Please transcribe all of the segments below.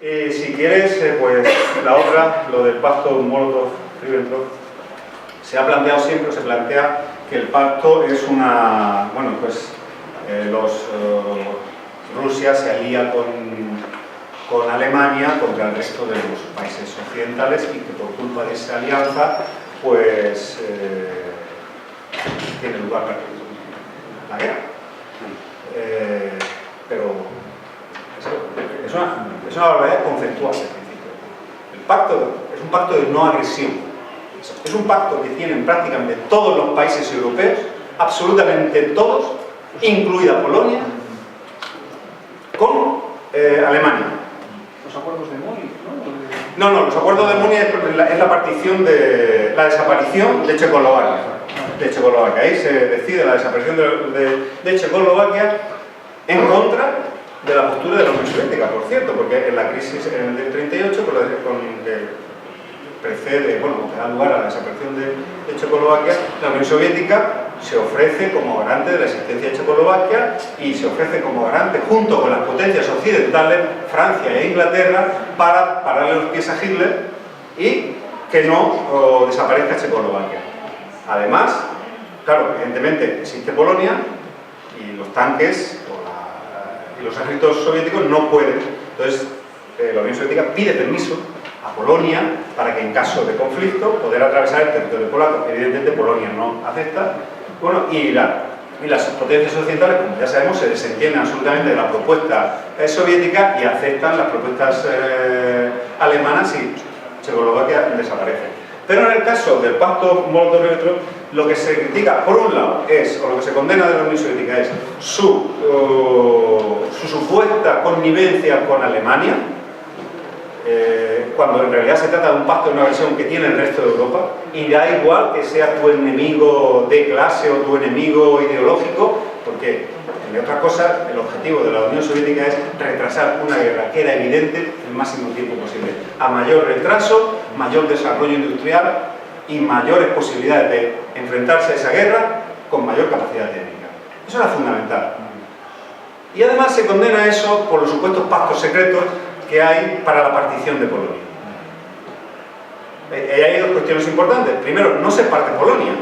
Si quieres, pues la otra, lo del pacto Molotov-Ribbentrop, se ha planteado siempre, se plantea que el pacto es una... Bueno, pues Rusia se alía con Alemania contra el resto de los países occidentales y que por culpa de esa alianza, pues tiene lugar la guerra. Pero es una barbaridad conceptual al principio. El pacto es un pacto de no agresión. Es un pacto que tienen prácticamente todos los países europeos, absolutamente todos, incluida Polonia, con Alemania. Los acuerdos de Múnich, ¿no? No, los acuerdos de Múnich es la partición de la desaparición de Checoslovaquia. Ahí se decide la desaparición de Checoslovaquia en contra de la postura de la Unión Soviética, por cierto, porque en la crisis del 38, que precede, bueno, que da lugar a la desaparición de Checoslovaquia, la Unión Soviética se ofrece como garante de la existencia de Checoslovaquia y se ofrece como garante, junto con las potencias occidentales, Francia e Inglaterra, para pararle los pies a Hitler y que no desaparezca Checoslovaquia. Además, claro, evidentemente existe Polonia y los tanques y los ejércitos soviéticos no pueden. Entonces, la Unión Soviética pide permiso a Polonia para que en caso de conflicto poder atravesar el territorio polaco. Evidentemente Polonia no acepta. Bueno, y las potencias occidentales, como ya sabemos, se desentienden absolutamente de la propuesta soviética y aceptan las propuestas alemanas y Checoslovaquia desaparece. Pero en el caso del pacto Molotov-Ribbentrop, lo que se critica, por un lado, o lo que se condena de la Unión Soviética es su supuesta connivencia con Alemania, cuando en realidad se trata de un pacto de no agresión que tiene el resto de Europa, y da igual que sea tu enemigo de clase o tu enemigo ideológico, porque, entre otras cosas, el objetivo de la Unión Soviética es retrasar una guerra que era evidente el máximo tiempo posible. A mayor retraso, mayor desarrollo industrial y mayores posibilidades de enfrentarse a esa guerra con mayor capacidad técnica. Eso era fundamental. Y además se condena eso por los supuestos pactos secretos que hay para la partición de Polonia. Y hay dos cuestiones importantes. Primero, no se parte Polonia.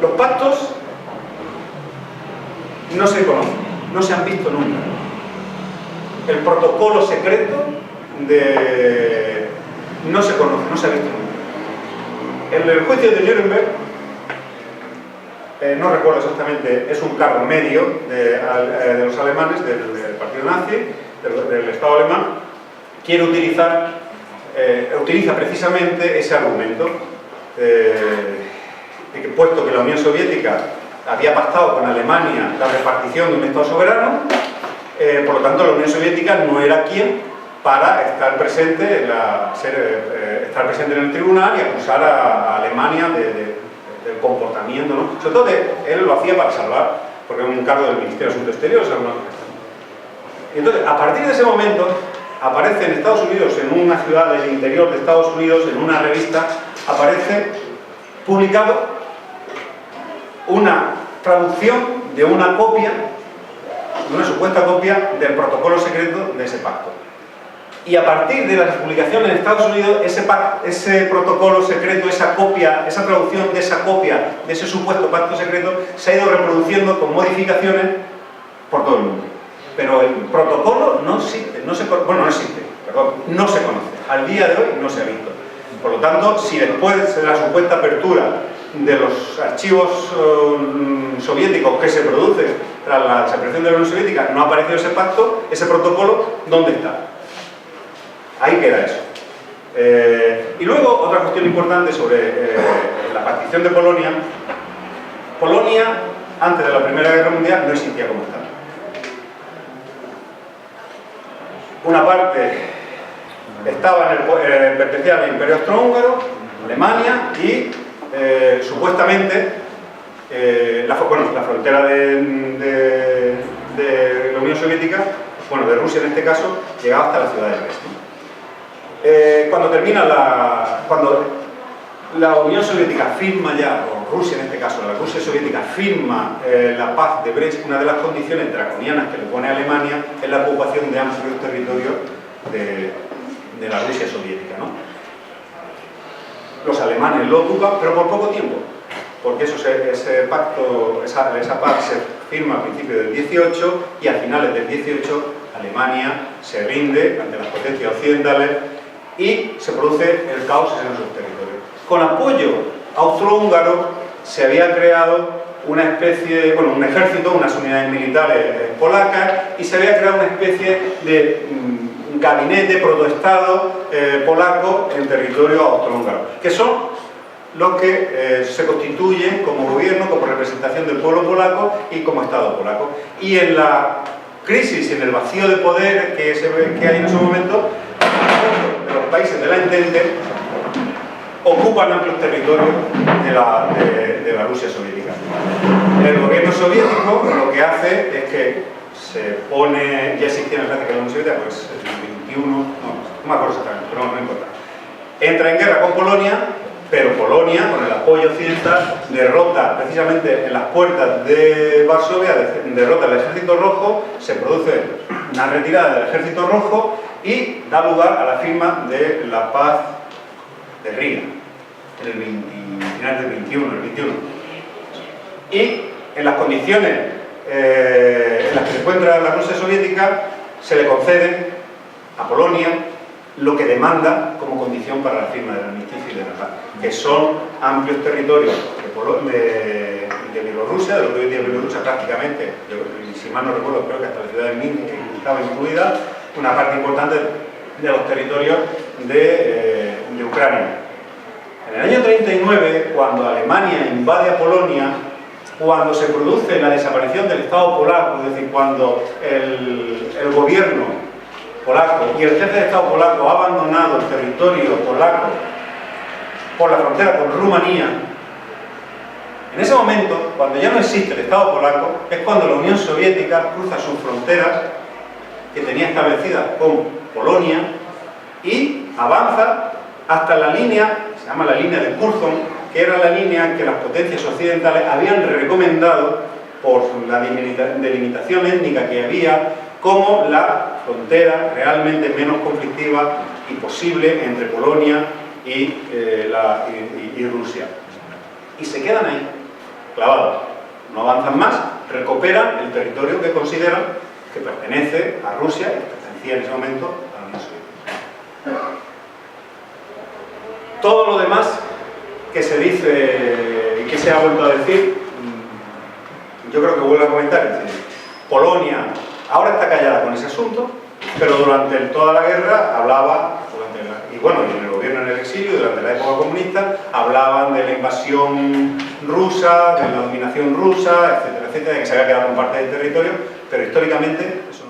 Los pactos no se conocen, no se han visto nunca. El protocolo secreto no se conoce, no se ha visto nunca. En el juicio de Nuremberg, no recuerdo exactamente, es un cargo medio de los alemanes, del partido nazi, del Estado alemán, utiliza precisamente ese argumento, de que puesto que la Unión Soviética había pactado con Alemania la repartición de un Estado soberano, por lo tanto la Unión Soviética no era quien para estar presente en el tribunal y acusar a Alemania del comportamiento, ¿no? Sobre todo él lo hacía para salvar, porque era un cargo del Ministerio de Asuntos Exteriores. Y entonces, a partir de ese momento, aparece en Estados Unidos, en una ciudad del interior de Estados Unidos, en una revista, aparece publicado una traducción de una copia, de una supuesta copia del protocolo secreto de ese pacto. Y a partir de las publicaciones en Estados Unidos, ese protocolo secreto, esa copia, esa traducción de esa copia, de ese supuesto pacto secreto, se ha ido reproduciendo con modificaciones por todo el mundo. Pero el protocolo no existe, no se conoce. Al día de hoy no se ha visto. Por lo tanto, si después de la supuesta apertura de los archivos soviéticos que se producen tras la desaparición de la Unión Soviética no ha aparecido ese pacto, ese protocolo, ¿dónde está? Ahí queda eso. Y luego, otra cuestión importante sobre la partición de Polonia. Polonia, antes de la Primera Guerra Mundial, no existía como Estado. Una parte pertenecía al Imperio Austrohúngaro, Alemania, y supuestamente la frontera de la Unión Soviética, de Rusia en este caso, llegaba hasta la ciudad de Brest. Cuando la Unión Soviética firma ya, o Rusia en este caso, la Rusia soviética firma la paz de Brest, una de las condiciones draconianas que le pone a Alemania es la ocupación de amplios territorios de la Rusia soviética, ¿no? Los alemanes lo ocupan, pero por poco tiempo, porque ese pacto, esa paz se firma a principios del 18 y a finales del 18 Alemania se rinde ante las potencias occidentales y se produce el caos en sus territorios. Con apoyo austrohúngaro se había creado una especie, bueno, un ejército, unas unidades militares polacas, y se había creado una especie de gabinete protoestado polaco en territorio austrohúngaro, que son los que se constituyen como gobierno, como representación del pueblo polaco y como Estado polaco. Y en la crisis, en el vacío de poder que hay en ese momento, de los países de la Entente ocupan amplios territorios de la Rusia soviética. El gobierno soviético lo que hace es que se pone, ya existía en la práctica de la Unión Soviética, pues el 21, no me acuerdo exactamente, pero no importa. Entra en guerra con Polonia, pero Polonia, con el apoyo occidental, derrota precisamente en las puertas de Varsovia, derrota al Ejército Rojo, se produce una retirada del Ejército Rojo y da lugar a la firma de la paz de Riga, en el final del 21, el 21. Y en las condiciones en las que se encuentra la Rusia soviética, se le concede a Polonia lo que demanda como condición para la firma del armisticio y de la paz, que son amplios territorios de Bielorrusia, de lo que hoy día Bielorrusia prácticamente, si mal no recuerdo, creo que hasta la ciudad de Minsk estaba incluida, una parte importante de los territorios de Ucrania. En el año 39, cuando Alemania invade a Polonia, cuando se produce la desaparición del Estado polaco, es decir, cuando el gobierno polaco y el jefe de Estado polaco ha abandonado el territorio polaco por la frontera con Rumanía, en ese momento, cuando ya no existe el Estado polaco, es cuando la Unión Soviética cruza sus fronteras que tenía establecidas con Polonia y avanza hasta la línea, se llama la línea de Curzon, que era la línea que las potencias occidentales habían recomendado por la delimitación étnica que había como la frontera realmente menos conflictiva y posible entre Polonia y Rusia. Y se quedan ahí, clavados. No avanzan más, recuperan el territorio que consideran que pertenece a Rusia y que pertenecía en ese momento a la Unión Soviética. Todo lo demás que se dice y que se ha vuelto a decir, yo creo que vuelvo a comentar, Polonia ahora está callada con ese asunto, pero durante toda la guerra hablaba, y bueno, y en el gobierno en el exilio, durante la época comunista, hablaban de la invasión rusa, de la dominación rusa, etcétera, etcétera, de que se había quedado con parte del territorio, pero históricamente eso no